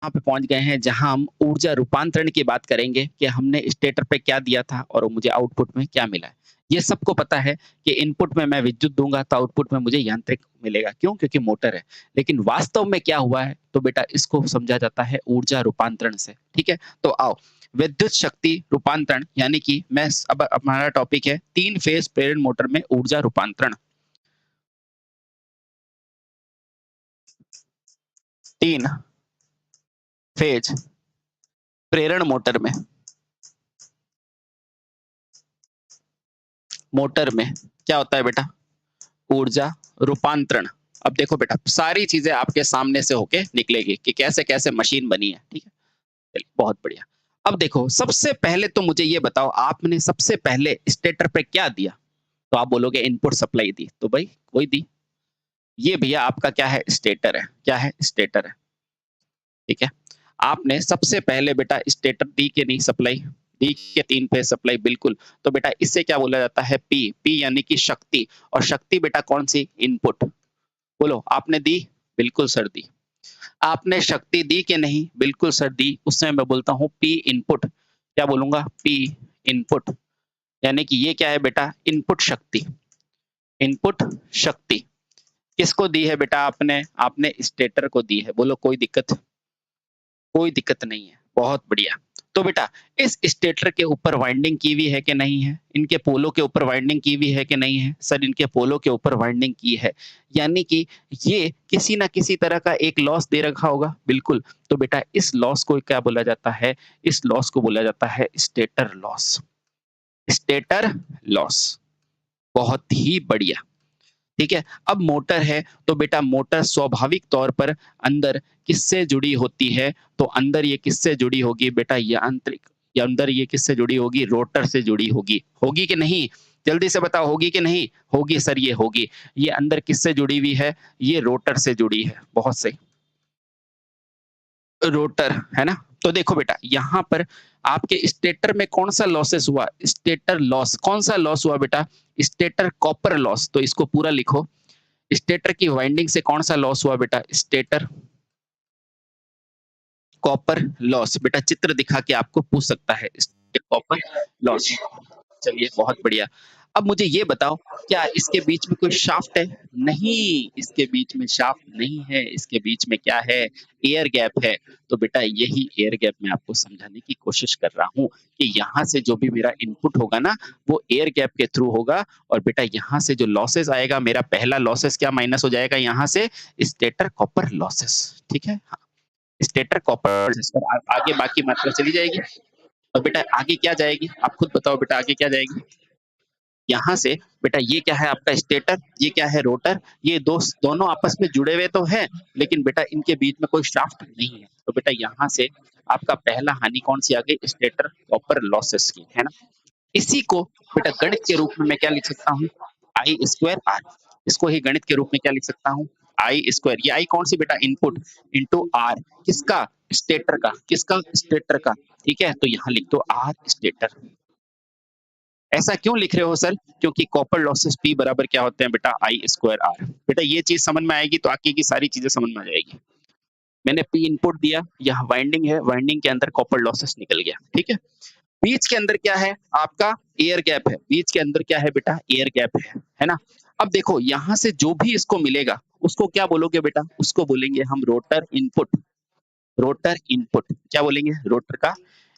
वहाँ पे पहुँच गए हैं जहाँ हम ऊर्जा रूपांतरण की बात करेंगे कि हमने स्टेटर पे क्या दिया था और मुझे आउटपुट में क्या मिला है। ये सबको पता है कि इनपुट में मैं विद्युत दूँगा तो आउटपुट में मुझे यांत्रिक मिलेगा। क्यों? क्योंकि मोटर है। लेकिन वास्तव में क्या हुआ है? तो बेटा इसको समझा जाता है ऊर्जा रूपांतरण से। ठीक है? तो आओ विद्युत शक्ति रूपांतरण यानी कि मैं स अब हमारा टॉपिक है 3 फेज़ प्रेरण मोटर में ऊर्जा रूपांतरण। 3 फेज़ प्रेरण मोटर में क्या होता है बेटा? ऊर्जा रूपांतरण। अब देखो बेटा सारी चीजें आपके सामने से होके निकलेगी कि कैसे कैसे मशीन बनी है। ठीक है, चलिए बहुत बढ़िया। अब देखो सबसे पहले तो मुझे ये बताओ आपने सबसे पहले स्टेटर पे क्या दिया? तो आप बोलोगे इनपुट सप्लाई दी। तो भाई कोई दी। ये भैया आपका क्या है? स्टेटर है। क्या है? स्टेटर है। ठीक है, आपने सबसे पहले बेटा स्टेटर दी के नहीं सप्लाई? दी के 3 पे सप्लाई बिल्कुल। तो बेटा इससे क्या बोला जाता है? पी। पी यानी कि शक्ति। और शक्ति बेटा कौन सी? इनपुट। बोलो आपने दी? बिल्कुल सर दी। आपने शक्ति दी कि नहीं? बिल्कुल सर दी। उस समय मैं बोलता हूँ पी इनपुट। क्या बोलूंगा? P input. यानी कि ये क्या है बेटा? इनपुट शक्ति। इनपुट शक्ति किसको दी है बेटा आपने? आपने स्टेटर को दी है। बोलो कोई दिक्कत? कोई दिक्कत नहीं है। बहुत बढ़िया। तो बेटा इस स्टेटर के ऊपर वाइंडिंग की हुई है कि नहीं है? इनके पोलों के ऊपर वाइंडिंग की हुई है कि नहीं है? सर इनके पोलों के ऊपर वाइंडिंग की है। यानी कि ये किसी ना किसी तरह का एक लॉस दे रखा होगा। बिल्कुल। तो बेटा इस लॉस को क्या बोला जाता है? इस लॉस को बोला जाता है स्टेटर लॉस। Stator loss. बहुत ही बढ़िया। ठीक है, अब मोटर है तो बेटा मोटर स्वाभाविक तौर पर अंदर किससे जुड़ी होती है? तो अंदर ये किससे जुड़ी होगी बेटा? यांत्रिक। या अंदर ये किससे जुड़ी होगी? रोटर से जुड़ी होगी। होगी कि नहीं? जल्दी से बताओ होगी कि नहीं? होगी सर, ये होगी। ये अंदर किससे जुड़ी हुई है? ये रोटर से जुड़ी है। बहुत सही। रोटर है ना? तो देखो बेटा यहाँ पर आपके स्टेटर में कौन सा लॉसेस हुआ? Stator loss. कौन सा लॉस हुआ बेटा? Stator copper loss. तो इसको पूरा लिखो। स्टेटर की वाइंडिंग से कौन सा लॉस हुआ बेटा? Stator copper loss. बेटा चित्र दिखा के आपको पूछ सकता है कॉपर लॉस। चलिए बहुत बढ़िया। अब मुझे ये बताओ क्या इसके बीच में कोई शाफ्ट है? नहीं, इसके बीच में शाफ्ट नहीं है। इसके बीच में क्या है? एयर गैप है। तो बेटा यही एयर गैप मैं आपको समझाने की कोशिश कर रहा हूँ कि यहाँ से जो भी मेरा इनपुट होगा ना वो एयर गैप के थ्रू होगा। और बेटा यहाँ से जो लॉसेस आएगा मेरा पहला लॉसेस क्या माइनस हो जाएगा यहाँ से? Stator copper losses. ठीक है, हाँ, स्टेटर कॉपर पर आगे बाकी मात्रा चली जाएगी। और बेटा आगे क्या जाएगी? आप खुद बताओ बेटा आगे क्या जाएगी? यहाँ से बेटा ये क्या है आपका? स्टेटर। ये क्या है? रोटर। ये दोनों आपस में जुड़े हुए तो हैं लेकिन बेटा इनके बीच में कोई शाफ्ट नहीं है। तो बेटा यहाँ से आपका पहला हानि कौन सी आ गई? स्टेटर कॉपर लॉसेस की, है ना? इसी को बेटा गणित के रूप में मैं क्या लिख सकता हूँ? I square are. इसको ही गणित के रूप में क्या लिख सकता हूँ? I square. ये आई कौन सी बेटा? Input into R. किसका? स्टेटर का। किसका? स्टेटर का। ठीक है, तो यहाँ लिख दो आर स्टेटर। ऐसा क्यों लिख रहे हो सर? क्योंकि कॉपर लॉसेस पी बराबर क्या होते हैं बेटा? आई स्क्वायर आर। बेटा ये चीज समझ में आएगी तो आगे की सारी चीजें समझ में आ जाएगी। मैंने पी इनपुट दिया, यहाँ वाइंडिंग है, वाइंडिंग के अंदर कॉपर लॉसेस निकल गया। ठीक है, बीच के अंदर क्या है आपका? एयर गैप है। बीच के अंदर क्या है बेटा? एयर गैप है ना? अब देखो यहाँ से जो भी इसको मिलेगा उसको क्या बोलोगे बेटा? उसको बोलेंगे हम रोटर इनपुट। रोटर इनपुट क्या बोलेंगे? रोटर का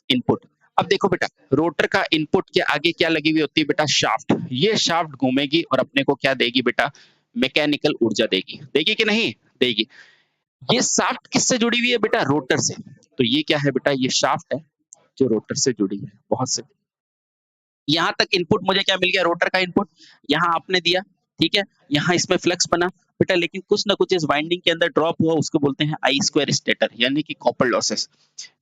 इनपुट। अब देखो बेटा रोटर का इनपुट के आगे क्या लगी हुई होती है बेटा? शाफ्ट। ये शाफ्ट घूमेगी और अपने को क्या देगी बेटा? मैकेनिकल ऊर्जा देगी। देगी कि नहीं? देगी। ये शाफ्ट किससे जुड़ी हुई है बेटा? रोटर से। तो ये क्या है बेटा? ये शाफ्ट है जो रोटर से जुड़ी है। बहुत से यहाँ तक इनपुट मुझे क्या मिल गया? रोटर का इनपुट। यहाँ आपने दिया। ठीक है, यहाँ इसमें फ्लक्स बना बेटा लेकिन कुछ ना कुछ इस वाइंडिंग के अंदर ड्रॉप हुआ, उसको बोलते हैं आई स्क्वायर स्टेटर यानी कि कॉपर लॉसेस।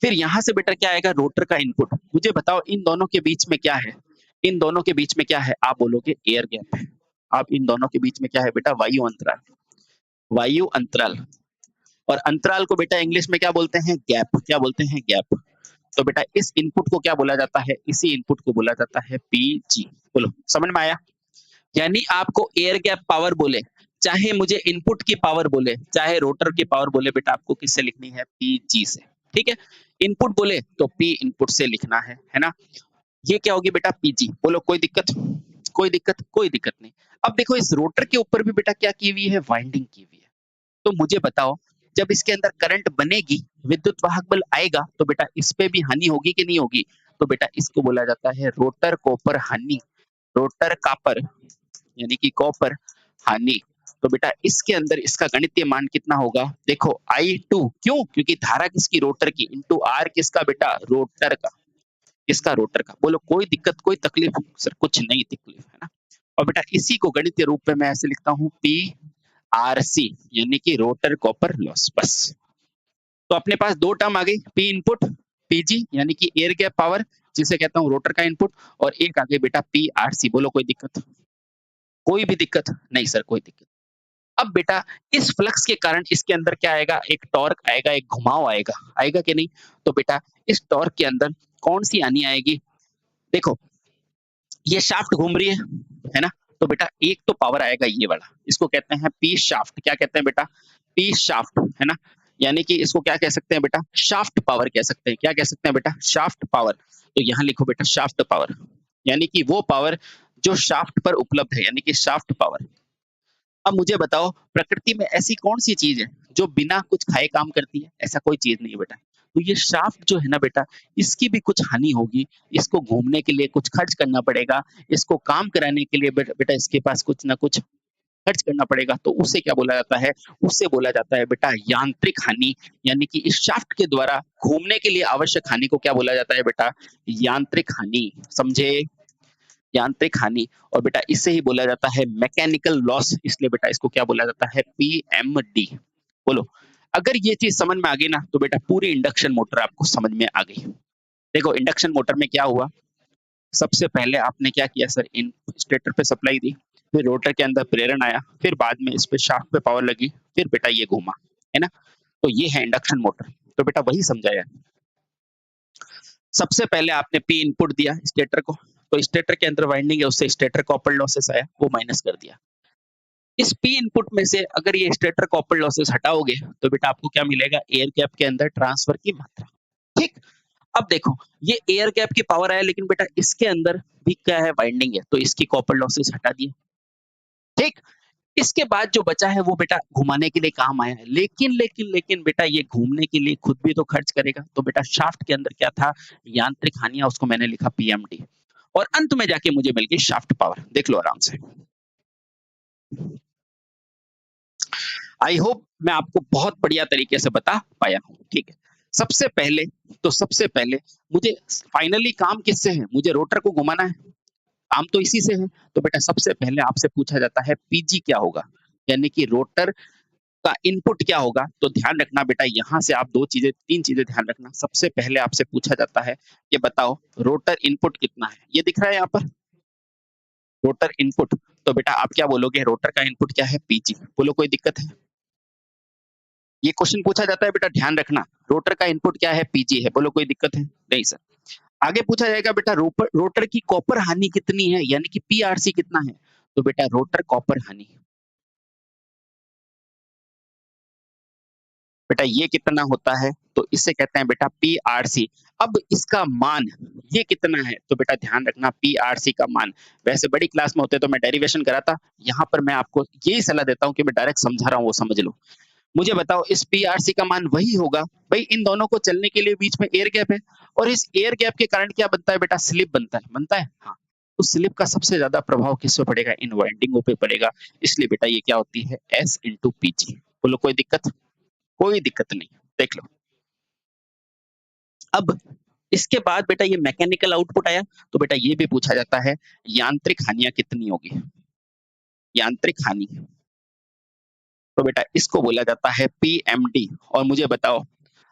फिर यहाँ से बेटा क्या आएगा? रोटर का इनपुट। मुझे बताओ इन दोनों के बीच में क्या है? इन दोनों के बीच में क्या है? आप बोलोगे एयर गैप है। आप इन दोनों के बीच में क्या है बेटा? वायु अंतराल। वायु अंतराल। और अंतराल को बेटा इंग्लिश में क्या बोलते हैं? गैप। क्या बोलते हैं? गैप। तो बेटा इस इनपुट को क्या बोला जाता है? इसी इनपुट को बोला जाता है पीजी। बोलो समझ में आया? यानी आपको एयर गैप पावर बोले चाहे मुझे इनपुट की पावर बोले, चाहे रोटर की पावर बोले, बेटा आपको किससे लिखनी है? पीजी से, ठीक है? इनपुट बोले तो पी इनपुट से लिखना है ना? ये क्या होगी बेटा? पीजी। बोलो कोई दिक्कत? कोई दिक्कत? कोई दिक्कत नहीं। अब देखो इस रोटर के ऊपर भी बेटा क्या की हुई है? वाइंडिंग की हुई है। तो मुझे बताओ, जब इसके अंदर करंट बनेगी, विद्युत वाहक बल आएगा, तो बेटा इस पे भी हानि होगी कि नहीं होगी? तो बेटा इसको बोला जाता है रोटर कॉपर हानि। रोटर कॉपर यानी कि कॉपर हानि। तो बेटा इसके अंदर इसका गणितीय मान कितना होगा? देखो I2, क्यों? क्योंकि धारा किसकी? रोटर की, इंटू आर किसका बेटा? रोटर का। किसका? रोटर का। बोलो कोई दिक्कत, कोई तकलीफ? सर कुछ नहीं तकलीफ, है ना? और बेटा इसी को गणितीय रूप में मैं ऐसे लिखता हूँ, पी आर सी, यानी कि रोटर कॉपर लॉस। बस। तो अपने पास दो टर्म आ गई, पी इनपुट, पीजी यानी कि एयर गैप पावर, जिसे कहता हूँ रोटर का इनपुट, और एक आ गई बेटा पी आर सी। बोलो कोई दिक्कत? कोई भी दिक्कत नहीं सर, कोई दिक्कत। अब बेटा इस फ्लक्स के कारण इसके अंदर क्या आएगा? एक टॉर्क आएगा, एक घुमाव आएगा। आएगा कि नहीं? तो बेटा इस टॉर्क के अंदर कौन सी हानि आएगी? देखो ये शाफ्ट घूम रही है ना? तो बेटा एक तो पावर आएगा ये वाला, इसको कहते हैं पी शाफ्ट। क्या कहते हैं बेटा? पी शाफ्ट, है ना? यानी कि इसको क्या कह सकते हैं बेटा? शाफ्ट पावर कह सकते हैं। क्या कह सकते हैं बेटा? Shaft power. तो यहाँ लिखो बेटा शाफ्ट पावर, यानी कि वो पावर जो शाफ्ट पर उपलब्ध है, यानी कि शाफ्ट पावर। अब मुझे बताओ, प्रकृति में ऐसी कौन सी चीज है जो बिना कुछ खाए काम करती है? ऐसा कोई चीज नहीं है बेटा। तो ये शाफ्ट जो है ना बेटा, इसकी भी कुछ हानि होगी। इसको घूमने के लिए कुछ खर्च करना पड़ेगा, इसको काम कराने के लिए बेटा इसके पास कुछ ना कुछ खर्च करना पड़ेगा। तो उसे क्या बोला जाता है? उससे बोला जाता है बेटा यांत्रिक हानि। यानी कि इस शाफ्ट के द्वारा घूमने के लिए आवश्यक हानि को क्या बोला जाता है बेटा? यांत्रिक हानि। समझे? यांत्रिक हानि। और बेटा इससे ही बोला जाता है मैकेनिकल लॉस, इसलिए बेटा इसको क्या बोला जाता है? पीएमडी। बोलो अगर ये चीज समझ में आ गई ना, तो बेटा पूरी इंडक्शन मोटर आपको समझ में आ गई। देखो इंडक्शन मोटर में क्या हुआ, सबसे पहले आपने क्या किया सर? इन स्टेटर पे सप्लाई दी, फिर रोटर के अंदर प्रेरण आया, फिर बाद में इस पे शाफ्ट पे पावर लगी, फिर बेटा ये घूमा, है ना? तो ये है इंडक्शन मोटर। तो बेटा वही समझाया। सबसे पहले आपने पी इनपुट दिया स्टेटर को, तो स्टेटर के अंदर वाइंडिंग है, उससे स्टेटर कॉपर लॉसेस आया, वो माइनस कर दिया। इस पी इनपुट में से अगर ये स्टेटर कॉपर लॉसेस हटाओगे, तो बेटा आपको क्या मिलेगा? एयर गैप के अंदर ट्रांसफर की मात्रा। ठीक। अब देखो ये एयर गैप की पावर आया, लेकिन बेटा इसके अंदर भी क्या है? वाइंडिंग है, तो इसकी कॉपर लॉसेस हटा दिए। ठीक। इसके बाद जो बचा है वो बेटा घुमाने के लिए काम आया है, लेकिन बेटा ये घूमने के लिए खुद भी तो खर्च करेगा। तो बेटा शाफ्ट के अंदर क्या था? यांत्रिक हानियां, उसको मैंने लिखा पीएमडी। और अंत में जाके मुझे मिल गई शाफ्ट पावर। देख लो आराम से। आई होप मैं आपको बहुत बढ़िया तरीके से बता पाया हूँ। ठीक है। सबसे पहले मुझे फाइनली काम किससे है? मुझे रोटर को घुमाना है, काम तो इसी से है। तो बेटा सबसे पहले आपसे पूछा जाता है पीजी क्या होगा, यानी कि रोटर का इनपुट क्या होगा? तो ध्यान रखना बेटा, यहाँ से आप तीन चीजें ध्यान रखना। सबसे पहले आपसे पूछा जाता है, ये बताओ रोटर इनपुट कितना है? ये दिख रहा है यहाँ पर, रोटर इनपुट। तो बेटा आप क्या बोलोगे? रोटर का इनपुट क्या है? पीजी। बोलो कोई दिक्कत है? ये क्वेश्चन पूछा जाता है बेटा, ध्यान रखना। रोटर का इनपुट क्या है? पीजी है। बोलो कोई दिक्कत है? नहीं सर। आगे पूछा जाएगा बेटा रोटर की कॉपर हानि कितनी है, यानी कि पीआरसी कितना है? तो बेटा रोटर कॉपर हानि, बेटा ये कितना होता है? तो इससे कहते हैं बेटा पीआरसी। अब इसका मान ये कितना है? तो बेटा ध्यान रखना पीआरसी का मान, वैसे बड़ी क्लास में होते तो मैं डेरिवेशन कराता, यहाँ पर मैं आपको यही सलाह देता हूँ कि मैं डायरेक्ट समझा रहा हूँ, वो समझ लो। मुझे बताओ इस पीआरसी का मान वही होगा, भाई इन दोनों को चलने के लिए बीच में एयर गैप है, और इस एयर गैप के कारण क्या बनता है बेटा? स्लिप बनता है। हाँ। तो स्लिप का सबसे ज्यादा प्रभाव किस पे पड़ेगा? इन वाइंडिंगों पे पड़ेगा। इसलिए बेटा ये क्या होती है? S into PG. बोलो कोई दिक्कत? कोई दिक्कत नहीं। देख लो। अब इसके बाद बेटा ये मैकेनिकल आउटपुट आया, तो बेटा ये भी पूछा जाता है यांत्रिक हानियां कितनी होगी? यांत्रिक हानि। तो बेटा इसको बोला जाता है पीएमडी। और मुझे बताओ,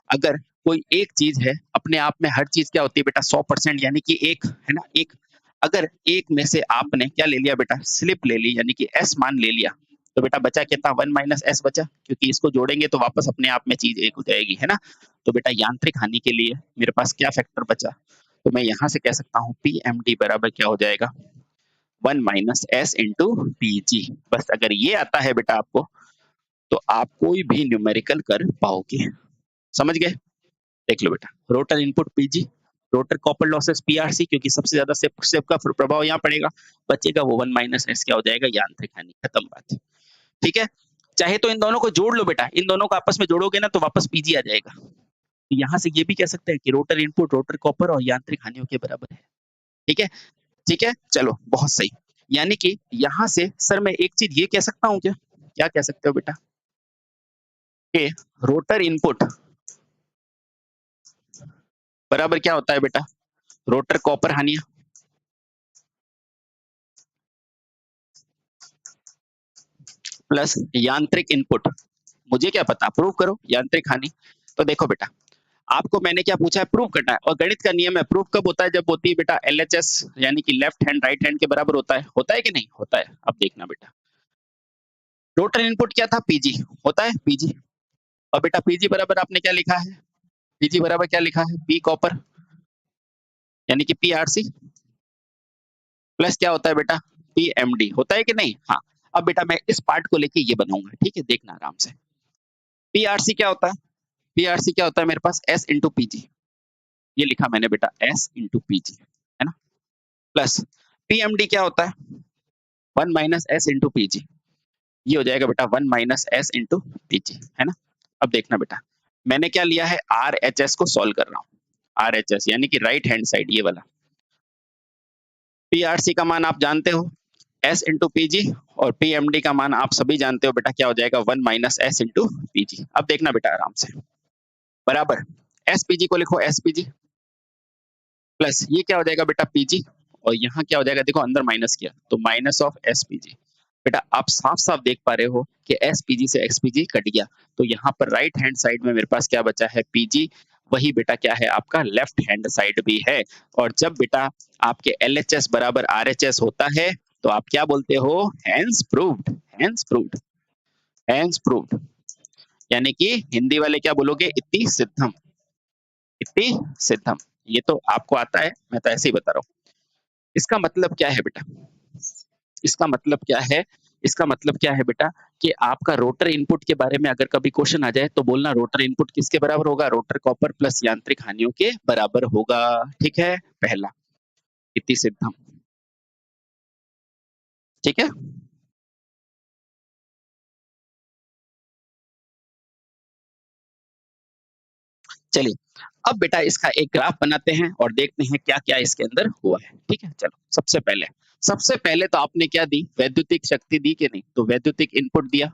अगर कोई एक चीज है, अपने आप में हर चीज क्या होती है बेटा? 100%, यानी कि एक, है ना? एक। अगर एक में से आपने क्या ले लिया बेटा? स्लिप ले ली, यानी कि एस मान ले लिया, तो बेटा बचा कितना? 1 - एस बचा, क्योंकि इसको जोड़ेंगे तो वापस अपने आप में चीज एक हो जाएगी, है ना? तो बेटा यांत्रिक हानि के लिए मेरे पास क्या फैक्टर बचा? तो मैं यहाँ से कह सकता हूँ पीएमडी बराबर क्या हो जाएगा? 1 माइनस एस इंटू पीजी। बस अगर ये आता है बेटा आपको, तो आप कोई भी न्यूमेरिकल कर पाओगे। समझ गए? देख लो बेटा, rotor input PG, rotor copper losses PRC, क्योंकि सबसे ज्यादा सेप का प्रभाव यहाँ पड़ेगा, बचेगा वो 1 माइनस एस क्या हो जाएगा, यांत्रिक हानि। खत्म बात। ठीक है, चाहे तो इन दोनों को जोड़ लो बेटा, इन दोनों को आपस में जोड़ोगे ना तो वापस पीजी आ जाएगा। यहाँ से ये भी कह सकते हैं कि रोटर इनपुट रोटर कॉपर और यांत्रिक हानियों के बराबर है। ठीक है, ठीक है, चलो बहुत सही। यानी कि यहाँ से सर मैं एक चीज ये कह सकता हूँ क्या, क्या कह सकते हो बेटा, कि रोटर इनपुट बराबर क्या होता है बेटा, रोटर कॉपर हानियां प्लस यांत्रिक इनपुट। मुझे क्या पता, प्रूव करो यांत्रिक हानि। तो देखो बेटा, आपको मैंने क्या पूछा है, प्रूव करना है, और गणित का नियम है, प्रूव कब होता है, जब होती है बेटा एलएचएस, यानी कि लेफ्ट हैंड राइट हैंड के बराबर होता है कि नहीं होता है। अब देखना बेटा, रोटर इनपुट क्या था, पीजी, होता है पीजी, और बेटा पीजी बराबर आपने क्या लिखा है, पीजी बराबर क्या लिखा है, पी कॉपर, यानी कि पीआरसी, प्लस क्या होता है बेटा, पीएमडी, होता है कि नहीं। हाँ, अब बेटा मैं इस पार्ट को लेके ये बनाऊंगा, ठीक है, देखना आराम से। पीआरसी क्या होता है, पीआरसी क्या होता है मेरे पास, एस इंटू पीजी, ये लिखा मैंने बेटा, एस इंटू पीजी, है ना, प्लस पीएमडी क्या होता है, 1 माइनस एस इंटू पीजी, ये हो जाएगा बेटा 1 माइनस एस इंटू पीजी, है ना। अब देखना बेटा, मैंने क्या लिया है, आर एच एस को सॉल्व कर रहा हूँ, आर एच एस यानी कि राइट हैंड साइड ये वाला। पीआरसी का मान आप जानते हो, एस इंटू पीजी, और पीएमडी का मान आप सभी जानते हो बेटा, क्या हो जाएगा, 1 माइनस एस इंटू पीजी। अब देखना बेटा आराम से, बराबर एसपीजी को लिखो, एसपीजी प्लस ये क्या हो जाएगा बेटा, पीजी, और यहाँ क्या हो जाएगा, देखो अंदर माइनस किया तो माइनस ऑफ एसपीजी। बेटा आप साफ साफ देख पा रहे हो कि एसपीजी से एक्सपीजी कट गया, तो यहाँ पर राइट हैंड साइड में मेरे पास क्या बचा है, पीजी, वही बेटा क्या है आपका लेफ्ट हैंड साइड भी है। और जब बेटा आपके एलएचएस बराबर आरएचएस होता है, तो आप क्या बोलते हो, hence proved, hence proved, hence proved, यानी कि हिंदी वाले क्या बोलोगे, इति सिद्धम, इति सिद्धम। ये तो आपको आता है, मैं तो ऐसे ही बता रहा हूँ। इसका मतलब क्या है बेटा, इसका मतलब क्या है, इसका मतलब क्या है बेटा, कि आपका रोटर इनपुट के बारे में अगर कभी क्वेश्चन आ जाए तो बोलना रोटर इनपुट किसके बराबर होगा, रोटर कॉपर प्लस यांत्रिक हानियों के बराबर होगा। ठीक है, पहला इति सिद्धम, ठीक है। चलिए, अब बेटा इसका एक ग्राफ बनाते हैं और देखते हैं क्या क्या इसके अंदर हुआ है। ठीक है, चलो सबसे पहले तो आपने क्या दी, वैद्युतिक शक्ति दी कि नहीं, तो वैद्युतिक इनपुट दिया,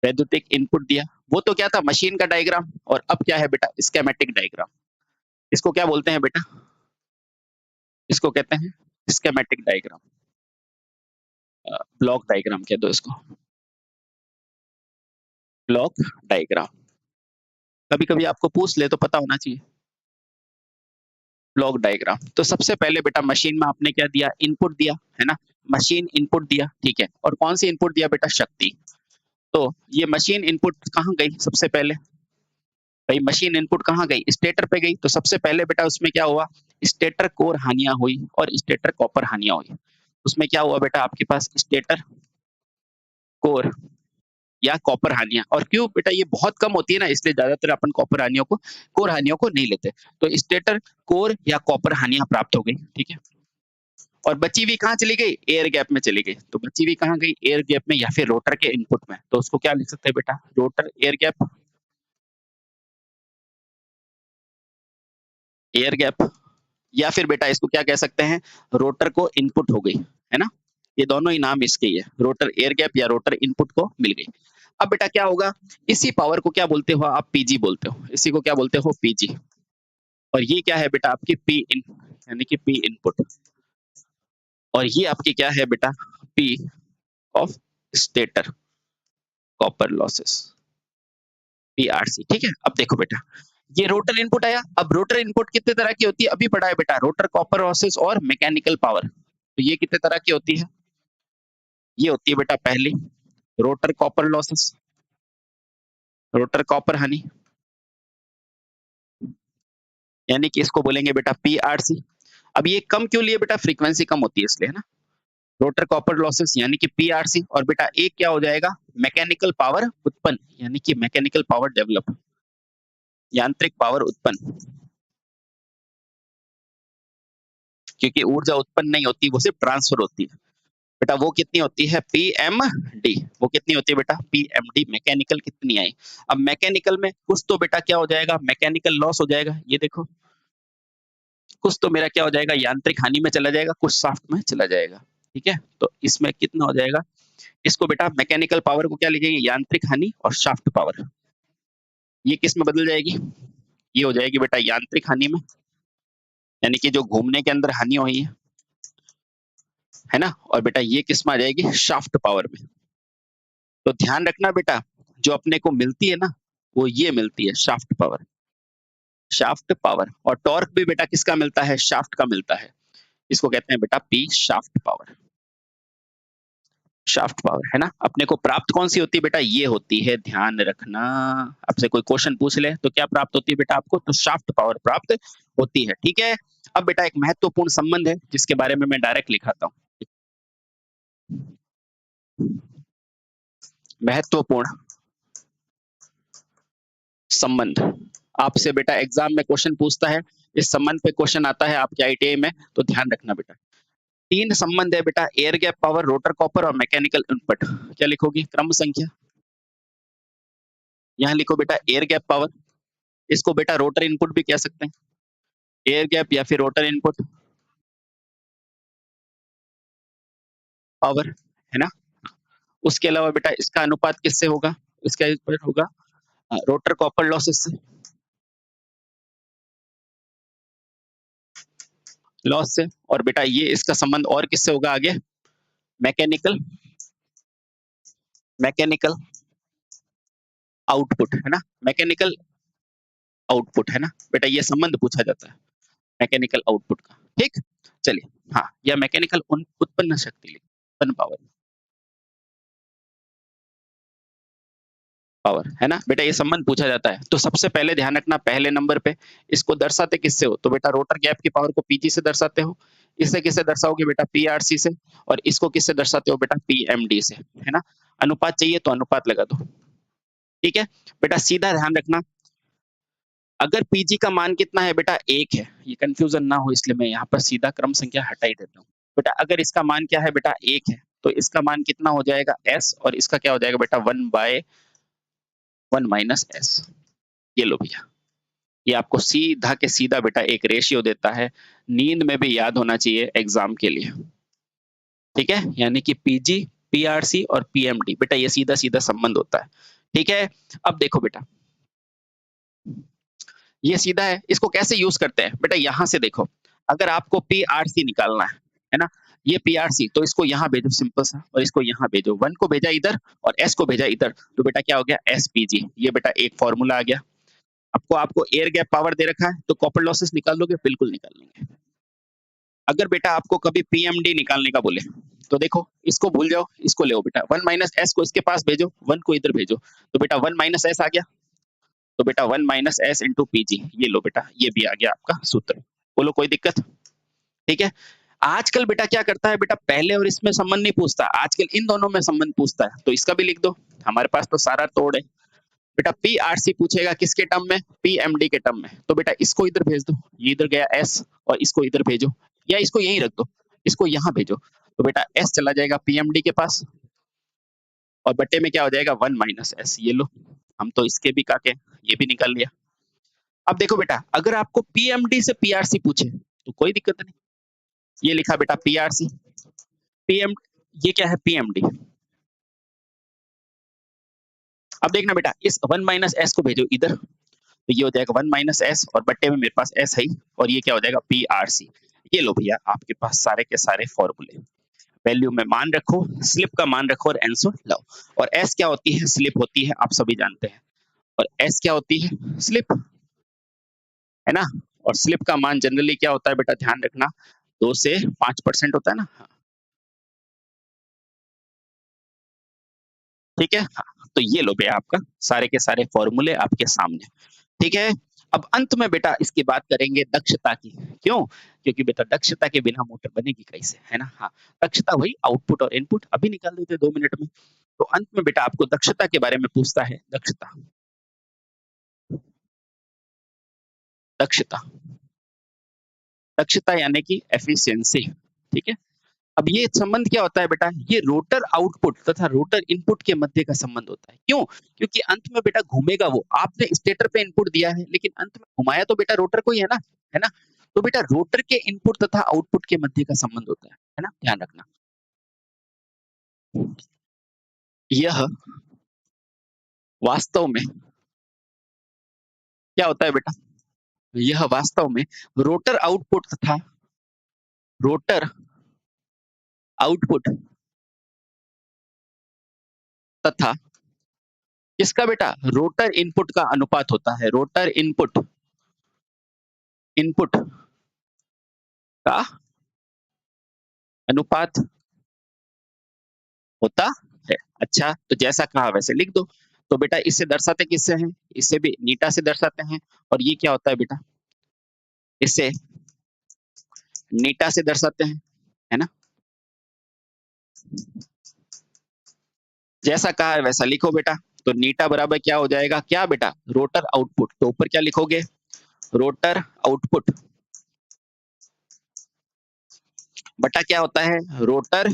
वैद्युतिक इनपुट दिया, वो तो क्या था, मशीन का डायग्राम, और अब क्या है बेटा, स्कीमेटिक डायग्राम। इसको क्या बोलते हैं बेटा, इसको कहते हैं स्कीमेटिक डायग्राम, ब्लॉक डायग्राम कह दो इसको, ब्लॉक डायग्राम। कभी कभी आपको पूछ ले तो पता होना चाहिए, ब्लॉक डायग्राम। तो सबसे पहले बेटा मशीन में आपने क्या दिया, इनपुट दिया, है ना, मशीन इनपुट दिया, ठीक है, और कौन सी इनपुट दिया बेटा, शक्ति। तो ये मशीन इनपुट कहाँ गई, सबसे पहले भाई मशीन इनपुट कहाँ गई, स्टेटर पे गई, तो सबसे पहले बेटा उसमें क्या हुआ, स्टेटर कोर हानियां हुई और स्टेटर कॉपर हानियां हुई। उसमें क्या हुआ बेटा, आपके पास स्टेटर कोर या कॉपर हानियां, और क्यों बेटा, ये बहुत कम होती है ना, इसलिए ज्यादातर अपन कॉपर हानियों को, कोर हानियों को नहीं लेते। तो स्टेटर कोर या कॉपर हानियां प्राप्त हो गई, ठीक है, और बची हुई कहाँ चली गई, एयर गैप में चली गई। तो बची हुई कहाँ गई, एयर गैप में या फिर रोटर के इनपुट में, तो उसको क्या लिख सकते हैं बेटा, rotor air gap, air gap, या फिर बेटा इसको क्या कह सकते हैं, रोटर को इनपुट हो गई, है ना, ये दोनों ही नाम इसके ही है, रोटर एयर गैप या रोटर इनपुट को मिल गई। अब बेटा क्या होगा, इसी पावर को क्या बोलते हो आप, पीजी बोलते हो, इसी को क्या बोलते हो, पीजी, और ये क्या है बेटा आपकी पी इन, यानी कि पी इनपुट, और ये आपकी क्या है बेटा, P of stator copper losses, PRC. ठीक है, अब देखो बेटा, ये रोटर इनपुट आया, अब रोटर इनपुट कितने तरह की होती है, अभी पढ़ा है बेटा, रोटर कॉपर लॉसेस और मैकेनिकल पावर। तो ये कितने तरह की होती है, ये होती है बेटा पहली rotor copper losses, rotor copper हानि, यानी कि इसको बोलेंगे बेटा पीआरसी। अब ये कम क्यों लिए बेटा, फ्रीक्वेंसी कम होती है इसलिए, है ना, रोटर कॉपर लॉसेस यानी कि पीआरसी, और बेटा एक क्या हो जाएगा, मैकेनिकल पावर उत्पन्न यानी कि मैकेनिकल पावर डेवलप, यांत्रिक पावर उत्पन्न, क्योंकि ऊर्जा उत्पन्न नहीं होती, वो सिर्फ ट्रांसफर होती है। बेटा वो कितनी होती है, पीएमडी, वो कितनी होती है बेटा, पीएमडी। मैकेनिकल कितनी आई, अब मैकेनिकल में कुछ तो बेटा क्या हो जाएगा, मैकेनिकल लॉस हो जाएगा, ये देखो, कुछ तो मेरा क्या हो जाएगा, यांत्रिक हानि में चला जाएगा, कुछ शाफ्ट में चला जाएगा। ठीक है, तो इसमें कितना हो जाएगा, इसको बेटा मैकेनिकल पावर को क्या लिखेंगे, यांत्रिक हानि, और शाफ्ट पावर ये किस में बदल जाएगी, ये हो जाएगी बेटा यांत्रिक हानि में, यानी कि जो घूमने के अंदर हानि हुई है ना, और बेटा ये किस में आ जाएगी, शाफ्ट पावर में। तो ध्यान रखना बेटा, जो अपने को मिलती है ना, वो ये मिलती है शाफ्ट पावर, शाफ्ट पावर। और टॉर्क भी बेटा किसका मिलता है, शाफ्ट का मिलता है, इसको कहते हैं बेटा P shaft power, shaft power है ना। अपने को प्राप्त कौन सी होती है बेटा, ये होती है, ध्यान रखना, आपसे कोई क्वेश्चन पूछ ले तो क्या प्राप्त होती है बेटा आपको, तो शाफ्ट पावर प्राप्त होती है। ठीक है, अब बेटा एक महत्वपूर्ण संबंध है जिसके बारे में मैं डायरेक्ट लिखाता हूँ, महत्वपूर्ण संबंध, आपसे बेटा एग्जाम में क्वेश्चन पूछता है, इस संबंध पे क्वेश्चन आता है आपके आईटीआई में, तो ध्यान रखना बेटा। तीन संबंध है बेटा, air gap power, rotor copper और मैकेनिकल इनपुट। क्या लिखोगी, क्रम संख्या, यहाँ लिखो बेटा एयर गैप पावर, इसको बेटा रोटर इनपुट भी कह सकते हैं, एयर गैप या फिर रोटर इनपुट पावर, है ना। उसके अलावा बेटा इसका अनुपात किससे होगा, इसका अनुपात होगा रोटर कॉपर लॉसेस से, लॉस से, और बेटा ये इसका संबंध और किससे होगा आगे, मैकेनिकल, मैकेनिकल आउटपुट, है ना, मैकेनिकल आउटपुट, है ना बेटा, ये संबंध पूछा जाता है मैकेनिकल आउटपुट का। ठीक, चलिए, हाँ, या मैकेनिकल उत्पन्न शक्ति, उत्पन्न पावर, पावर, है ना बेटा, ये संबंध पूछा जाता है। तो सबसे पहले ध्यान रखना, पहले नंबर पे इसको दर्शाते किससे हो, तो बेटा रोटर गैप की पावर को पीजी से दर्शाते हो, इससे किससे दर्शाओगे बेटा, पीआरसी से, और इसको किससे दर्शाते हो बेटा, पीएमडी से, है ना। अनुपात चाहिए तो अनुपात लगा दो। ठीक है बेटा, सीधा ध्यान रखना, अगर पीजी का मान कितना है बेटा, एक है, ये कंफ्यूजन ना हो इसलिए मैं यहाँ पर सीधा क्रम संख्या हटा ही देता हूँ। बेटा अगर इसका मान क्या है बेटा, एक है, तो इसका मान कितना हो जाएगा, एस, और इसका क्या हो जाएगा बेटा, 1/1 - एस। ये लो भैया, ये आपको सीधा के सीधा बेटा एक रेशियो देता है, नींद में भी याद होना चाहिए एग्जाम के लिए। ठीक है, यानी कि पीजी, पीआरसी और पीएमडी, बेटा ये सीधा सीधा संबंध होता है। ठीक है, अब देखो बेटा, ये सीधा है, इसको कैसे यूज करते हैं बेटा, यहां से देखो, अगर आपको पीआरसी निकालना है ना, ये पीआरसी, तो इसको यहाँ भेजो सिंपल सा, और इसको यहाँ भेजो, 1 को भेजा इधर और एस को भेजा इधर, तो बेटा क्या हो गया, एसपीजी, ये बेटा एक फॉर्मूला आ गया। आपको आपको एयर गैप पावर दे रखा है, तो कॉपर लॉसेस निकाल लोगे, बिल्कुल निकाल लेंगे। अगर बेटा आपको कभी पीएमडी निकालने का बोले, तो देखो इसको भूल जाओ, इसको ले बेटा, 1 - एस को इसके पास भेजो, 1 को इधर भेजो, तो बेटा 1 - एस आ गया, तो बेटा 1 - एस इंटू पीजी, ये लो बेटा, ये भी आ गया आपका सूत्र। बोलो कोई दिक्कत, ठीक है। आजकल बेटा क्या करता है बेटा, पहले और इसमें संबंध नहीं पूछता, आजकल इन दोनों में संबंध पूछता है, तो इसका भी लिख दो, हमारे पास तो सारा तोड़ है। बेटा पीआरसी पूछेगा किसके टर्म में, पीएमडी के टर्म में, तो बेटा इसको इधर भेज दो, ये इधर गया एस, और इसको इधर भेजो, या इसको यहीं रख दो, इसको यहाँ भेजो, तो बेटा एस चला जाएगा पीएमडी के पास, और बट्टे में क्या हो जाएगा, 1 - एस, ये लो, हम तो इसके भी काके, ये भी निकाल लिया। अब देखो बेटा, अगर आपको पीएमडी से पीआरसी पूछे तो कोई दिक्कत नहीं, ये लिखा बेटा पीआरसी, पीएम, ये क्या है पीएमडी। अब देखना बेटा, इस 1 - एस को भेजो इधर, तो ये हो जाएगा 1 - एस, और बट्टे में मेरे पास एस है ही, और ये क्या हो जाएगा पीआरसी। ये लो भैया, आपके पास सारे के सारे फॉर्मूले, वैल्यू में मान रखो, स्लिप का मान रखो, और आंसर लाओ। और एस क्या होती है, स्लिप होती है, आप सभी जानते हैं, और एस क्या होती है, स्लिप, है ना। और स्लिप का मान जनरली क्या होता है बेटा, ध्यान रखना, 2 से 5% होता है ना, ठीक है। हाँ, तो ये लो भैया आपका सारे के सारे फॉर्मूले आपके सामने, ठीक है। अब अंत में बेटा इसकी बात करेंगे दक्षता की। क्यों? क्योंकि बेटा दक्षता के बिना मोटर बनेगी कैसे, है ना? हाँ, दक्षता वही आउटपुट और इनपुट अभी निकाल देते 2 मिनट में। तो अंत में बेटा आपको दक्षता के बारे में पूछता है, दक्षता। दक्षता, दक्षता यानी कि एफिशिएंसी, ठीक है? अब ये संबंध क्या होता है बेटा? ये रोटर आउटपुट तथा रोटर इनपुट के मध्य का संबंध होता है। क्यों? क्योंकि अंत में बेटा घूमेगा वो। आपने स्टेटर पे इनपुट दिया है, लेकिन अंत में घुमाया तो बेटा रोटर को ही है ना? तो बेटा रोटर के इनपुट तथा आउटपुट के मध्य का संबंध होता है ना? ध्यान रखना। यह वास्तव में क्या होता है बेटा? यह वास्तव में रोटर आउटपुट तथा रोटर आउटपुट तथा किसका बेटा? रोटर इनपुट का अनुपात होता है। रोटर इनपुट इनपुट का अनुपात होता है। अच्छा, तो जैसा कहा वैसे लिख दो। तो बेटा इससे दर्शाते किससे हैं? इससे भी नीटा से दर्शाते हैं। और ये क्या होता है बेटा? इससे नीटा से दर्शाते हैं, है ना? जैसा कहा है वैसा लिखो बेटा। तो नीटा बराबर क्या हो जाएगा? क्या बेटा? Rotor output. तो ऊपर क्या लिखोगे? रोटर आउटपुट बटा क्या होता है? रोटर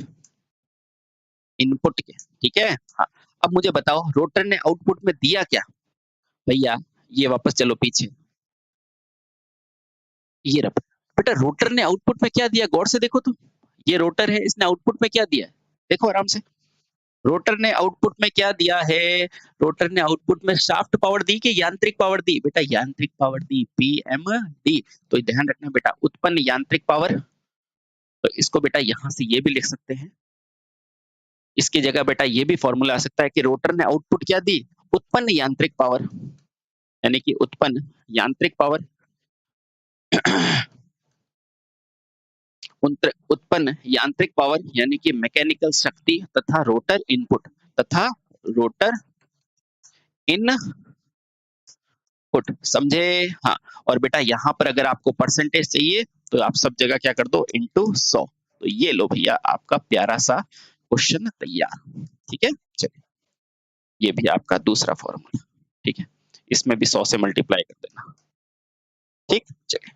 इनपुट के, ठीक है? हाँ। अब मुझे बताओ रोटर ने आउटपुट में दिया क्या? भैया ये वापस चलो पीछे, ये रहा। बेटा रोटर ने आउटपुट में क्या दिया? गौर से देखो तो। ये रोटर है, इसने आउटपुट में क्या दिया है? देखो आराम से। रोटर ने आउटपुट में क्या दिया है? रोटर ने आउटपुट में शाफ्ट पावर दी कि यांत्रिक पावर दी? बेटा यांत्रिक पावर दी, पीएमडी। तो ध्यान रखना बेटा, उत्पन्न यांत्रिक पावर। तो इसको बेटा यहां से ये भी लिख सकते हैं। इसकी जगह बेटा ये भी फॉर्मूला आ सकता है कि रोटर ने आउटपुट क्या दी? उत्पन्न यांत्रिक पावर, यानी कि उत्पन्न यांत्रिक पावर उत्पन्न यांत्रिक पावर यानी कि मैकेनिकल शक्ति तथा रोटर इनपुट तथा रोटर इनपुट, समझे? हाँ। और बेटा यहाँ पर अगर आपको परसेंटेज चाहिए तो आप सब जगह क्या कर दो? इनटू 100। तो ये लो भैया आपका प्यारा सा क्वेश्चन तैयार। ठीक है, चलिए ये भी आपका दूसरा फॉर्मूला। ठीक है, इसमें भी 100 से मल्टीप्लाई कर देना। ठीक, चलिए।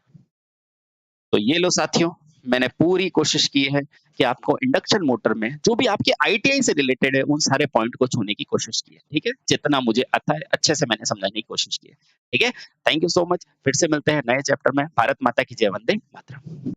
तो ये लो साथियों, मैंने पूरी कोशिश की है कि आपको इंडक्शन मोटर में जो भी आपके आईटीआई से रिलेटेड है उन सारे पॉइंट को छूने की कोशिश की है। ठीक है, जितना मुझे आता है अच्छे से मैंने समझाने की कोशिश की है। ठीक है, थैंक यू सो मच। फिर से मिलते हैं नए चैप्टर में। भारत माता की जय, वंदे मातरम।